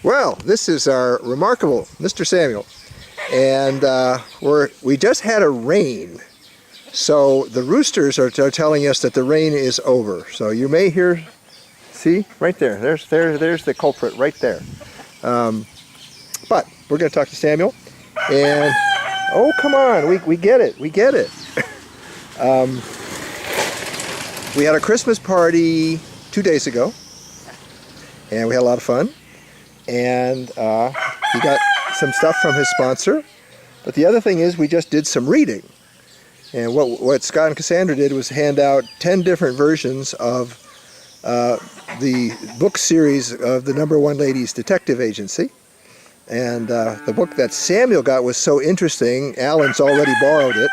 Well, this is our remarkable Mr. Samuel, and we just had a rain, so the roosters are telling us that the rain is over. So you may hear, see, right there, there's the culprit right there. But we're going to talk to Samuel, and oh, come on, we get it, we get it. We had a Christmas party 2 days ago, and we had a lot of fun. And he got some stuff from his sponsor. But the other thing is we just did some reading. And what Scott and Cassandra did was hand out 10 different versions of the book series of the #1 Ladies Detective Agency. And the book that Samuel got was so interesting, Alan's already borrowed it.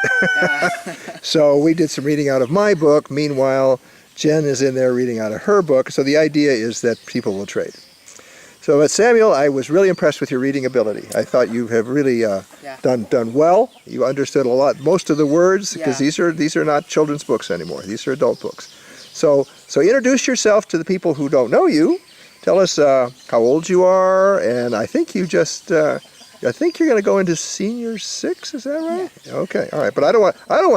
So we did some reading out of my book. Meanwhile, Jen is in there reading out of her book. So the idea is that people will trade. So, Samuel, I was really impressed with your reading ability. I thought you have really done well. You understood a lot, most of the words, because these are not children's books anymore. These are adult books. So introduce yourself to the people who don't know you. Tell us how old you are, and I think you just I think you're going to go into senior 6. Is that right? Yeah. Okay, all right. But I don't want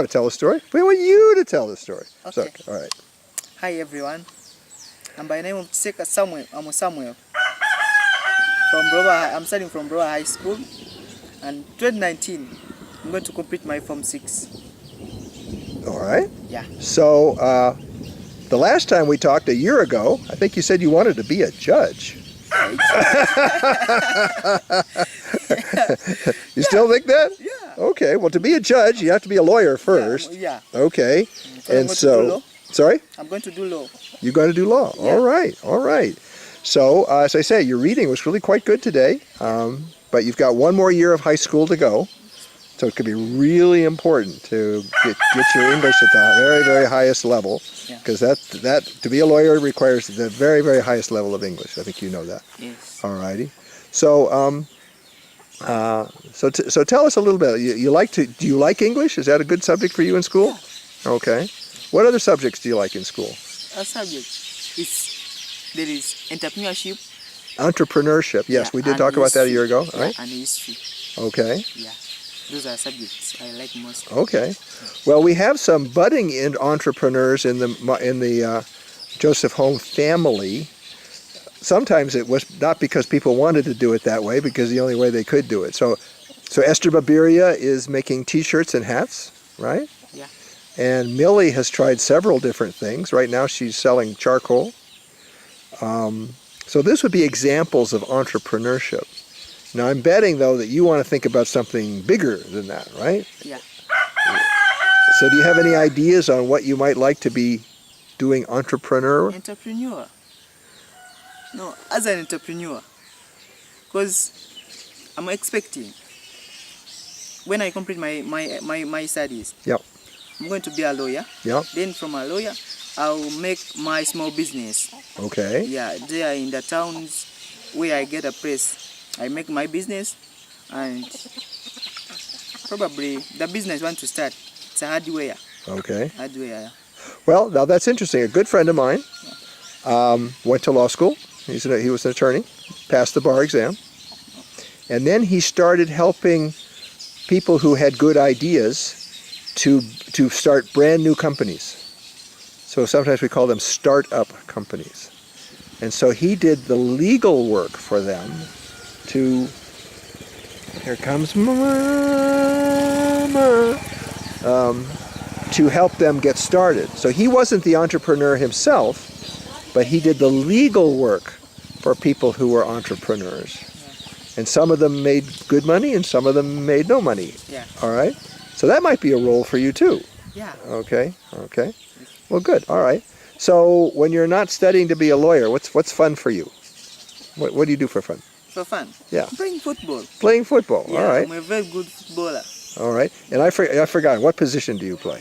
to tell the story. We want you to tell the story. Okay. So, all right. Hi everyone. I'm by the name of Samuel. I'm Samuel. I'm studying from Broa High School, and 2019 I'm going to complete my Form 6. All right. Yeah. So the last time we talked a year ago, I think you said you wanted to be a judge. You still think that? Yeah. Okay. Well, to be a judge, you have to be a lawyer first. Yeah. Okay. And so, sorry? I'm going to do law. You're going to do law. Yeah. All right. All right. So, as I say, your reading was really quite good today, but you've got one more year of high school to go, so it could be really important to get your English at the very, very highest level, because that to be a lawyer requires the very, very highest level of English. I think you know that. Yes. All righty. So, so tell us a little bit. Do you like English? Is that a good subject for you in school? Yeah. Okay. What other subjects do you like in school? A subject there is entrepreneurship. Entrepreneurship, yes, we did talk about that a year ago, right? And history. Okay. Yeah, those are subjects I like most. Okay. Well, we have some budding entrepreneurs in the Joseph Home family. Sometimes it was not because people wanted to do it that way, because the only way they could do it. So Esther Babiria is making T-shirts and hats, right? Yeah. And Millie has tried several different things. Right now she's selling charcoal. So this would be examples of entrepreneurship. Now I'm betting, though, that you want to think about something bigger than that, right? Yeah. So do you have any ideas on what you might like to be doing Entrepreneur? No, as an entrepreneur, because I'm expecting, when I complete my studies, Yep. I'm going to be a lawyer. Yep. Then from a lawyer, I'll make my small business. Okay. Yeah, there in the towns where I get a place, I make my business, and probably the business I want to start, it's a hardware. Okay. Hardware. Well, now that's interesting. A good friend of mine went to law school. He was an attorney, passed the bar exam, and then he started helping people who had good ideas to start brand new companies. So sometimes we call them start-up companies. And so he did the legal work for them to, here comes Mama, to help them get started. So he wasn't the entrepreneur himself, but he did the legal work for people who were entrepreneurs. And some of them made good money and some of them made no money. Yeah. All right? So that might be a role for you too. Yeah. Okay. Well, good. All right. So when you're not studying to be a lawyer, what's fun for you? What do you do for fun? For fun? Yeah. Playing football. Playing football. Yeah, all right. I'm a very good footballer. All right. And I forgot, what position do you play?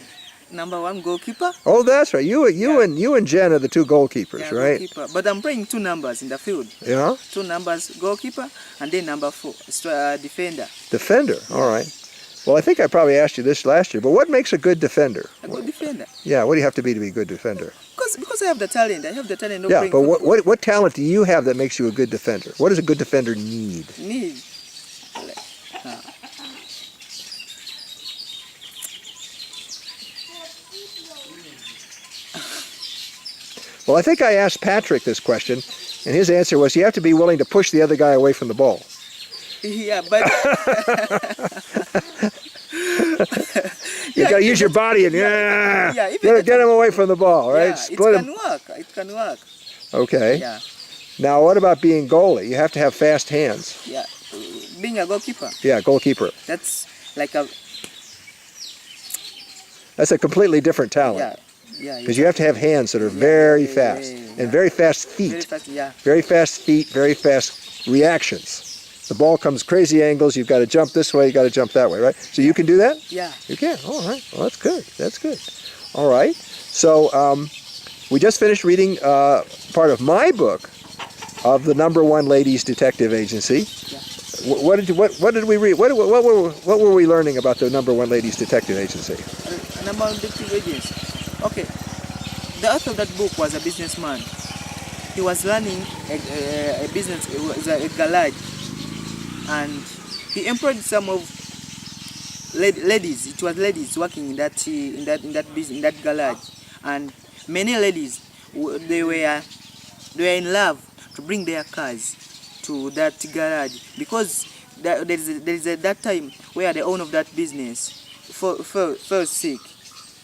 #1 goalkeeper. Oh, that's right. You and Jen are the two goalkeepers, right? Goalkeeper. But I'm playing 2 numbers in the field. Yeah. 2 numbers goalkeeper, and then number 4 defender. Defender. All right. Well, I think I probably asked you this last year, but what makes a good defender? A good defender. Yeah, what do you have to be a good defender? Because I have the talent. I have the talent. Yeah, but what talent do you have that makes you a good defender? What does a good defender need? Well, I think I asked Patrick this question, and his answer was you have to be willing to push the other guy away from the ball. Yeah, but you got to use your body and get him away from the ball, right? Yeah, Split him. It can work. Okay. Yeah. Now, what about being goalie? You have to have fast hands. Yeah, being a goalkeeper. Yeah, goalkeeper. That's like a. That's a completely different talent. Yeah. Yeah. Because you have to have hands that are very fast and very fast feet. Very fast. Yeah. Very fast feet, very fast reactions. The ball comes crazy angles. You've got to jump this way. You got to jump that way, right? So you can do that? Yeah. You can. All right. Well, that's good. That's good. All right. So we just finished reading part of my book of the #1 Ladies Detective Agency. Yeah. What did we read? What were we learning about the #1 Ladies Detective Agency? #1 Detective Agency. Okay. The author of that book was a businessman. He was running a business, it was a garage, and he employed some of ladies. It was ladies working in that business, in that garage, and many ladies they were in love to bring their cars to that garage because there is that time where the owner of that business fell sick.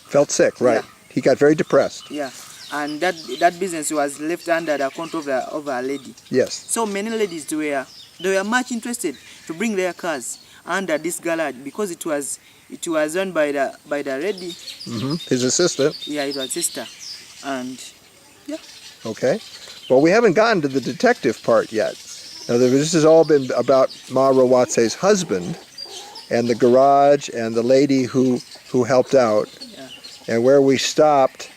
Felt sick, right? Yeah. He got very depressed. Yeah, and that business was left under the control of a lady. Yes. So many ladies they were much interested to bring their cars under this garage because it was run by the lady. Mm-hmm. His assistant. Yeah, it was sister, and yeah. Okay. Well, we haven't gotten to the detective part yet. Now, this has all been about Ma Rawatse's husband and the garage and the lady who helped out. Yeah. And where we stopped,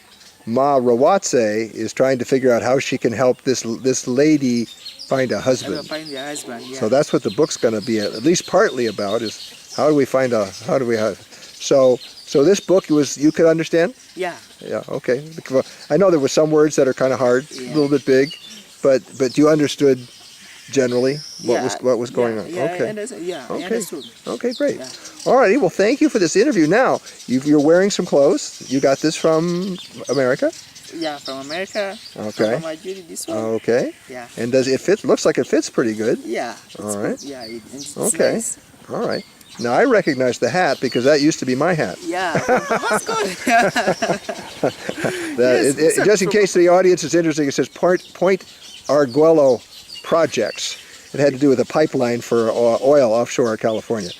Ma Rawatse is trying to figure out how she can help this lady find a husband. Find their husband. Yeah. So that's what the book's going to be at least partly about, is how do we so this book you could understand? Yeah. Yeah, okay. I know there were some words that are kind of hard, a little bit big, but you understood generally what was going on. Yeah, okay. I understood. Okay, great. Yeah. All righty. Well, thank you for this interview. Now, you're wearing some clothes. You got this from America? Yeah, from America. Okay. From Nigeria, this one. Okay. Yeah. And does it fit? Looks like it fits pretty good. Yeah. All right. Good. Yeah. It's Okay. Nice. All right. Now, I recognize the hat because that used to be my hat. Yeah. That's good. Just in case the audience is interested, it says Point Arguello Projects. It had to do with a pipeline for oil offshore California.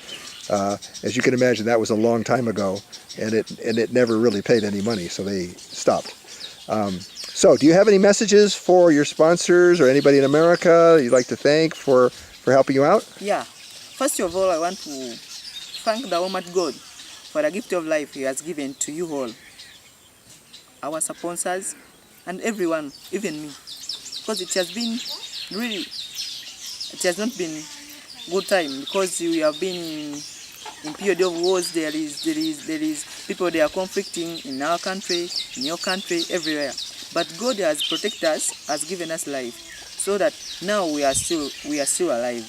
As you can imagine, that was a long time ago, and it never really paid any money, so they stopped. So, do you have any messages for your sponsors or anybody in America you'd like to thank for helping you out? Yeah. First of all, I want to thank the Almighty God for the gift of life He has given to you all, our sponsors, and everyone, even me, because it has not been good time because we have been in period of wars. There is people they are conflicting in our country, in your country, everywhere. But God has protected us, has given us life, so that now we are still alive.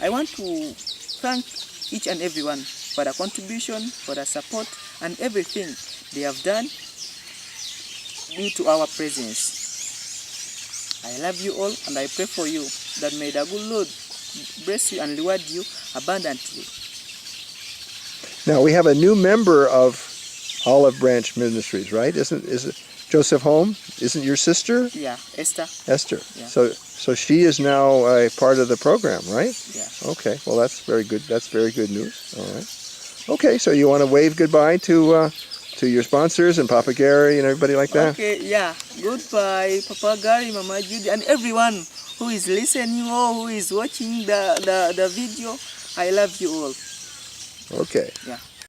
I want to thank each and everyone for the contribution, for the support, and everything they have done due to our presence. I love you all, and I pray for you that may the good Lord bless you and reward you abundantly. Now, we have a new member of Olive Branch Ministries, right? Is it Joseph Holm? Isn't your sister? Yeah, Esther. Esther. Yeah. So she is now a part of the program, right? Yeah. Okay. Well, that's very good. That's very good news. All right. Okay. So you want to wave goodbye to your sponsors and Papa Gary and everybody like that? Okay. Yeah. Goodbye, Papa Gary, Mama Judy, and everyone who is listening or who is watching the video. I love you all. Okay. Yeah.